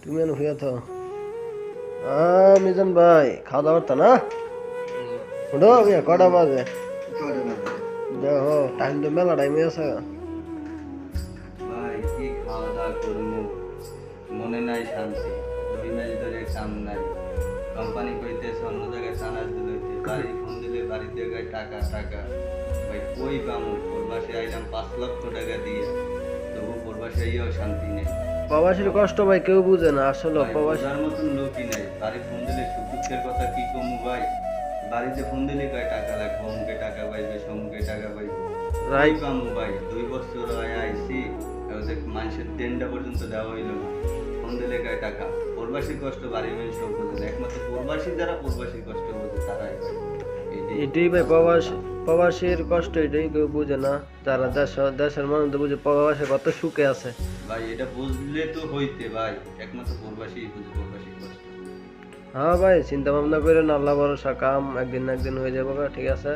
তুমি এনে হইয়া তো মিজান ভাই খাওয়া দাওয়া করতো না উঠো মিয়া কটা বাজে দেখো টাইম তো মেলা টাইম আছে ভাই কি খাওয়া দাওয়া করবো মনে নাই শান্তি 2 মাস ধরে কাম নাই কোম্পানি কইতেছে অন্য জায়গায় চালাচ দিতে বাড়ি ফোন দিলে বাড়ির জায়গায় টাকা টাকা ভাই কই পামু প্রবাসে আইলাম 5 লক্ষ টাকা দিয়ে তবু প্রবাসে আইয়াও শান্তি নেই প্রবাসীর কষ্ট ভাই কেউ বুঝে না আসলে ভাই, প্রবাসী বোঝার মতন লোকই নাই বাড়ি ফোন দিলে সুখ দুঃখের কথা কি কমু ভাই বাড়িতে ফোন দিলে কয় টাকা লাগবে অমুকে টাকা পাইবে সমুকে টাকা পাইবে রাইট কামু ভাই 2 বছর হয় আইসি ওদের মানুষের টেন্ডা পর্যন্ত দেওয়া হইল না ফোন দিলে কয় টাকা প্রবাসী কষ্ট বাড়ি মানুষ সব বোঝে না। একমাত্র প্রবাসী যারা প্রবাসীর কষ্ট বোঝে তারাই ভাই। এটাই ভাই প্রবাসীর কষ্ট এটাই কেউ বুঝে না যারা দেশের মানুষ তো বুঝে প্রবাসে কত সুখে আছে ভাই এটা বুঝলে তো হইতে ভাই একমাত্র প্রবাসী বুঝে প্রবাসীর কষ্ট হ্যাঁ ভাই চিন্তা ভাবনা করে না আল্লাহ ভরসা কাম একদিন না একদিন হয়ে যাবে ঠিক আছে